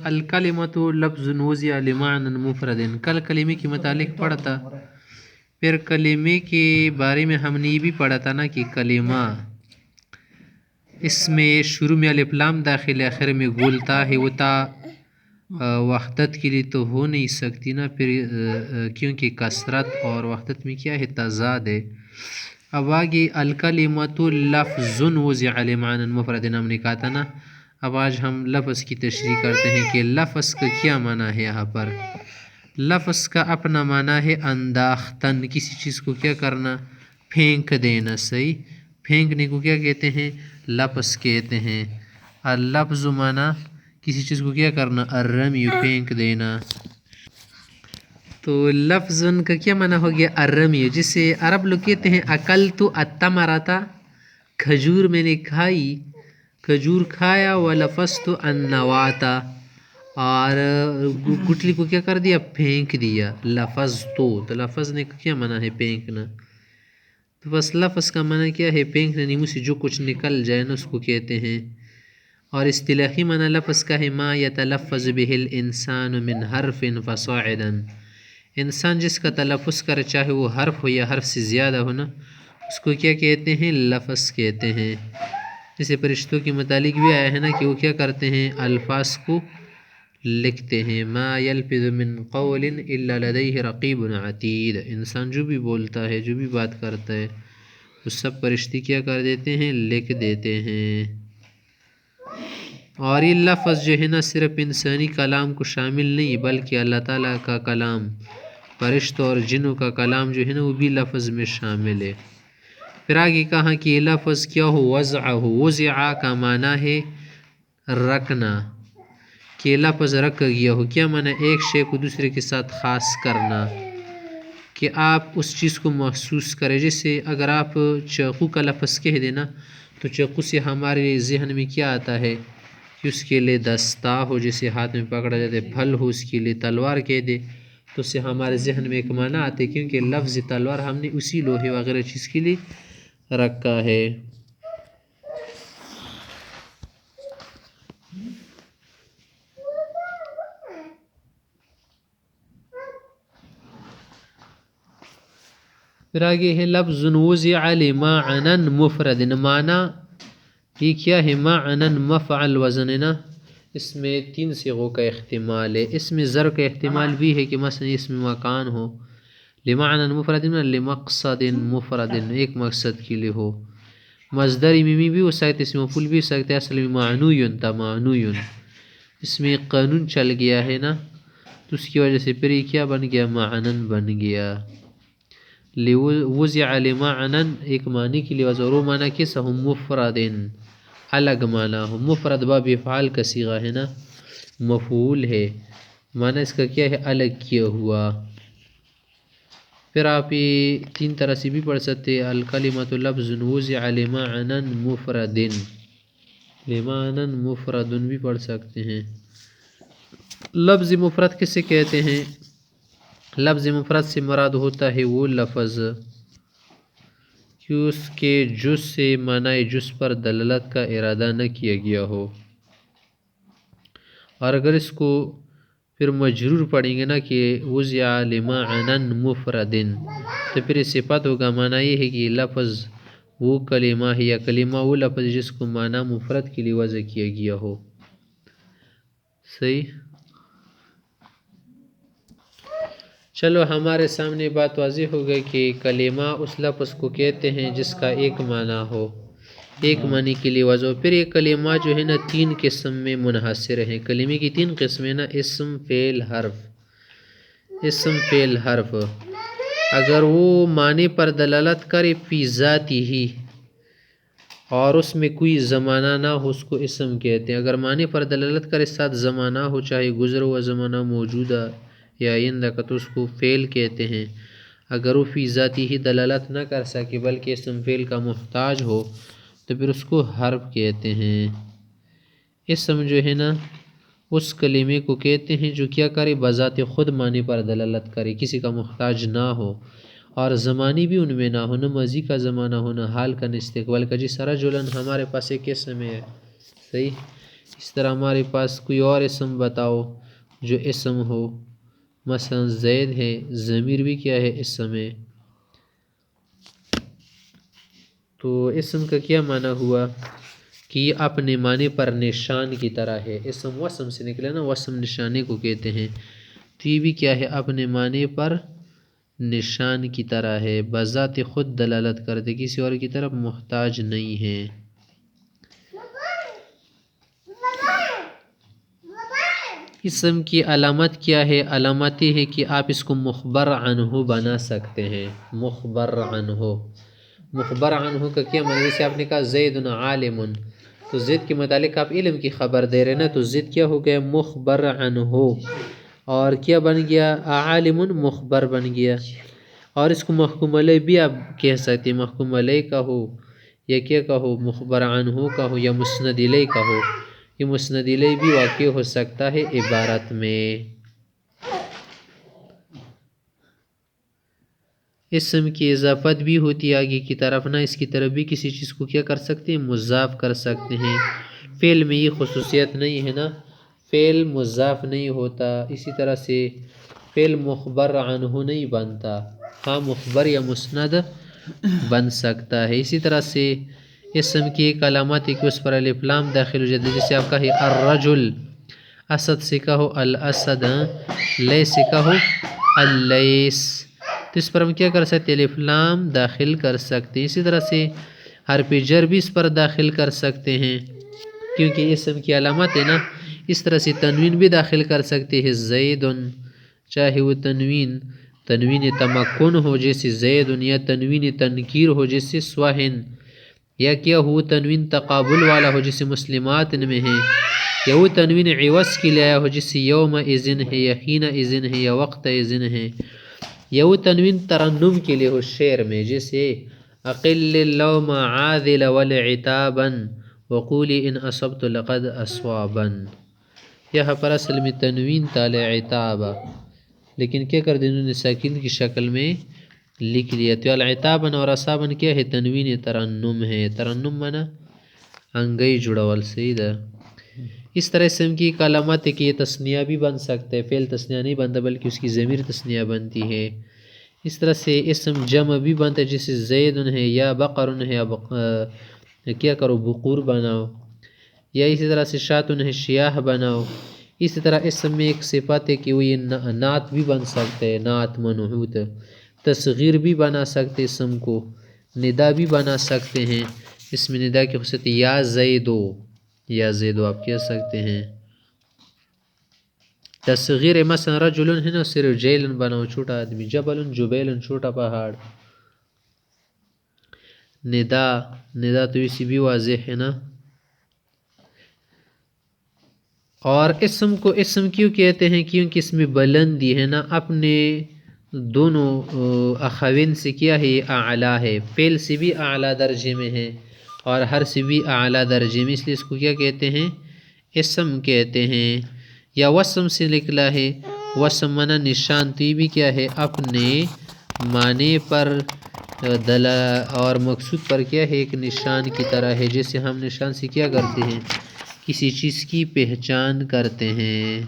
الکلمۃ لفظ وضع لمعنى مفرد، کل کلمے کے متعلق پڑھا تھا، پھر کلمے کے بارے میں ہم نے یہ بھی پڑھا تھا نا کہ کلمہ اس میں شروع میں الف لام داخل ہے، آخر میں گولتا ہے، وہ تا وحدت کے لیے تو ہو نہیں سکتی نا، پھر کیونکہ کثرت اور وحدت میں کیا ہے، تضاد ہے۔ اب آگے الکلمۃ لفظ وضع لمعنى مفرد ہم نے کہا تھا نا، اب آج ہم لفظ کی تشریح کرتے ہیں کہ لفظ کا کیا معنی ہے۔ یہاں پر لفظ کا اپنا معنی ہے انداختن، کسی چیز کو کیا کرنا، پھینک دینا، صحیح، پھینکنے کو کیا کہتے ہیں، لفظ کہتے ہیں۔ اللفظ معنی کسی چیز کو کیا کرنا، الرمی، پھینک دینا۔ تو لفظ کا کیا معنی ہو گیا، الرمی، جسے عرب لوگ کہتے ہیں اکلت التمرۃ، کھجور میں نے کھائی، کھجور کھایا، ولفظت النواۃ، اور گٹلی کو کیا کر دیا، پھینک دیا، لفظت، تو لفظ نے کیا معنی ہے، پھینکنا۔ تو بس لفظ کا معنی کیا ہے، پھینکنے، منہ سے جو کچھ نکل جائے نا اس کو کہتے ہیں۔ اور اصطلاحی معنی لفظ کا ہے ما یتلفظ به الانسان من حرف فصاعدا، انسان جس کا تلفظ کرے، چاہے وہ حرف ہو یا حرف سے زیادہ ہو نا، اس کو کیا کہتے ہیں، لفظ کہتے ہیں۔ جیسے فرشتوں کے متعلق بھی آیا ہے نا کہ وہ کیا کرتے ہیں، الفاظ کو لکھتے ہیں، ما یلفظ من قول الا لدیہ رقیب عتید، انسان جو بھی بولتا ہے، جو بھی بات کرتا ہے، وہ سب فرشتے کیا کر دیتے ہیں، لکھ دیتے ہیں۔ اور یہ لفظ جو ہے نا صرف انسانی کلام کو شامل نہیں بلکہ اللہ تعالیٰ کا کلام، فرشتوں اور جنوں کا کلام جو ہے نا وہ بھی لفظ میں شامل ہے۔ پھر آگے کہا کہ یہ لفظ کیا ہو، وضع ہو، وضع کا معنی ہے رکھنا، کہ لفظ رکھ گیا ہو، کیا معنی، ایک شے کو دوسرے کے ساتھ خاص کرنا، کہ آپ اس چیز کو محسوس کریں۔ جیسے اگر آپ چاقو کا لفظ کہہ دینا تو چاقو سے ہمارے ذہن میں کیا آتا ہے کہ اس کے لیے دستہ ہو، جسے ہاتھ میں پکڑا جاتا ہے، پھل ہو، اس کے لیے تلوار کہہ دے تو اس سے ہمارے ذہن میں ایک معنی آتے، کیونکہ لفظ تلوار ہم نے اسی لوہے وغیرہ چیز کے لیے رکھا ہے۔ پھر آگے ہے لفظ وضع لمعنى مفرد، معنی یہ کیا ہے، معنی مفعل وزن نا، اس میں 3 صیغوں کا احتمال ہے۔ اس میں ظرف کا احتمال بھی ہے کہ مثلا اس میں مکان ہو، لمعنى مفرد لمقصد مفرد، ایک مقصد کے لیے ہو، مصدر میمی بھی ہو سکتے، اس میں مفعول بھی ہو سکتے، اصل میں معنوی تھا، معنوی، اس میں قانون چل گیا ہے نا، تو اس کی وجہ سے پھر یہ کیا بن گیا، معنی بن گیا۔ وضع لمعنى ایک معنی کے لیے وضع، اور وہ معنی کیسا ہو، مفرد، الگ معنی ہو، مفرد باب افعال کا صیغہ ہے نا، مفعول ہے، معنی اس کا کیا ہے، الگ کیا ہوا۔ پھر آپ یہ 3 طرح سے بھی پڑھ سکتے ہیں، الکلمۃ لفظ وضع لمعنى مفرد، لمعنى مفرد بھی پڑھ سکتے ہیں۔ لفظ مفرد کسے کہتے ہیں، لفظ مفرد سے مراد ہوتا ہے وہ لفظ کہ اس کے جز سے معنی جز پر دلالت کا ارادہ نہ کیا گیا ہو، اور اگر اس کو پھر مجرور پڑھیں گے نا کہ وضع لمعنى مفرد، تو پھر صفت ہوگا، معنی یہ ہے کہ لفظ وہ کلمہ ہے یا کلمہ وہ لفظ جس کو معنی مفرد کے لیے وضع کیا گیا ہو، صحیح۔ چلو ہمارے سامنے بات واضح ہو گئی کہ کلمہ اس لفظ کو کہتے ہیں جس کا ایک معنی ہو، ایک معنی کے لیے وضع ہو۔ پھر یہ کلمہ جو ہے نا 3 قسم میں منحصر ہیں، کلمے کی 3 قسمیں نا، اسم، فعل، حرف۔ اسم، فعل، حرف، اگر وہ معنی پر دلالت کرے فی ذاتی ہی اور اس میں کوئی زمانہ نہ ہو، اس کو اسم کہتے ہیں۔ اگر معنی پر دلالت کرے ساتھ زمانہ ہو، چاہے گزرا ہوا زمانہ، موجودہ یا آئندہ کا، تو اس کو فعل کہتے ہیں۔ اگر وہ فی ذاتی ہی دلالت نہ کر سکے بلکہ اسم فعل کا محتاج ہو تو پھر اس کو حرف کہتے ہیں۔ اسم جو ہے نا اس کلمے کو کہتے ہیں جو کیا کرے، بذات خود معنی پر دلالت کرے، کسی کا محتاج نہ ہو، اور زمانی بھی ان میں نہ ہونا، ماضی کا زمانہ ہونا، حال کا استقبال کا. جس رجلاً ہمارے پاس ایک اسم ہے، صحیح. اس طرح ہمارے پاس کوئی اور اسم بتاؤ جو اسم ہو. مثلا زید ہے، ضمیر بھی کیا ہے، اسم ہے. تو اسم کا کیا معنی ہوا کہ یہ اپنے معنی پر نشان کی طرح ہے. اسم وسم سے نکلے نا، وسم نشانے کو کہتے ہیں. تو یہ بھی کیا ہے، اپنے معنی پر نشان کی طرح ہے، بذات خود دلالت کرتے، کسی اور کی طرف محتاج نہیں ہے. اسم کی علامت کیا ہے؟ علامت یہ ہے کہ آپ اس کو مخبر عنہ بنا سکتے ہیں. مخبر عنہ، مخبر عنہ کا کیا معنی؟ جیسے آپ نے کہا زید عالم، تو زید کے متعلق آپ علم کی خبر دے رہے نا، تو زید کیا ہو گیا؟ مخبر عنہ. اور کیا بن گیا؟ عالم مخبر بن گیا. اور اس کو محکوم علیہ بھی آپ کہہ سکتے ہیں، محکوم علیہ کا ہو یا کیا کا ہو، مخبر عنہ کا ہو یا مسند الیہ کا ہو. یہ مسند الیہ بھی واقع ہو سکتا ہے عبارت میں. اسم کی اضافت بھی ہوتی ہے آگے کی طرف نا، اس کی طرف بھی کسی چیز کو کیا کر سکتے ہیں؟ مضاف کر سکتے ہیں. فعل میں یہ خصوصیت نہیں ہے نا، فعل مضاف نہیں ہوتا. اسی طرح سے فعل مخبر عنہ نہیں بنتا، ہاں مخبر یا مسند بن سکتا ہے. اسی طرح سے اسم کی ایک علامت ہے کہ اس پر الف لام داخل ہو جاتا ہے. جیسے آپ کہے الرجل، اسد سے کہو الاسد، لے سے کہو اللیس، تو اس پر ہم کیا کر سکتے ہیں؟ الف لام داخل کر سکتے ہیں. اسی طرح سے حرف جر بھی اس پر داخل کر سکتے ہیں کیونکہ اسم کی علامت ہے نا. اس طرح سے تنوین بھی داخل کر سکتے ہیں، زید، چاہے وہ تنوین تمکن ہو جیسے زید، یا تنوین تنکیر ہو جیسے سوہن، یا کیا ہو تنوین تقابل والا ہو جیسے مسلمات میں ہے، یا وہ تنوین عوض کے لے آیا ہو جیسے یوم اذن ہے یا حین اذن ہے یا وقت اذن ہے، یا وہ تنوین ترنم کے لیے ہو شعر میں جیسے اقل اللوم عاذل والعتابا وقولی ان اصبت لقد اصوابا. یہاں پر اصل میں تنوین تال عتابا، لیکن کیا کر دیں انہوں نے ساکن کی شکل میں لکھ لیا. تو العتابا اور اصابا کیا ہے؟ تنوین ترنم ہے. ترنم مانا انگئی جڑول سیدھا. اس طرح اسم کی ایک علامت ہے کہ یہ تثنیہ بھی بن سکتا ہے. فعل تثنیہ نہیں بنتا بلکہ اس کی ضمیر تثنیہ بنتی ہے. اس طرح سے اسم جمع بھی بنتا ہے، جیسے زید ہے یا بقر ہے، یا کیا کرو بقور بناؤ، یا اسی طرح سے شاتن ہے شیاہ بناؤ. اسی طرح اسم میں ایک صفت ہے کہ وہ یہ نعت بھی بن سکتا ہے، نعت منعوت. تصغیر بھی بنا سکتے اسم کو، ندا بھی بنا سکتے ہیں. اسم ندا کی خصوصیت یا زیدو، یا زیدو آپ کہہ سکتے ہیں. تصغیر مثلا رجل ہے نا، صرف جیلن بناؤ چھوٹا آدمی، جبل جبیلن چھوٹا پہاڑ. ندا تو اسی بھی واضح ہے نا. اور اسم کو اسم کیوں کہتے ہیں؟ کیونکہ اس میں بلندی ہے نا، اپنے دونوں اخوین سے کیا ہے؟ یہ اعلیٰ ہے. فعل سے بھی اعلیٰ درجے میں ہے اور ہر سے بھی اعلیٰ درجے میں، اس لیے اس کو کیا کہتے ہیں؟ اسم کہتے ہیں. یا وسم سے نکلا ہے، وسم منا نشان، تو یہ بھی کیا ہے؟ اپنے معنی پر اور مقصود پر کیا ہے؟ ایک نشان کی طرح ہے. جیسے ہم نشان سے کیا کرتے ہیں؟ کسی چیز کی پہچان کرتے ہیں.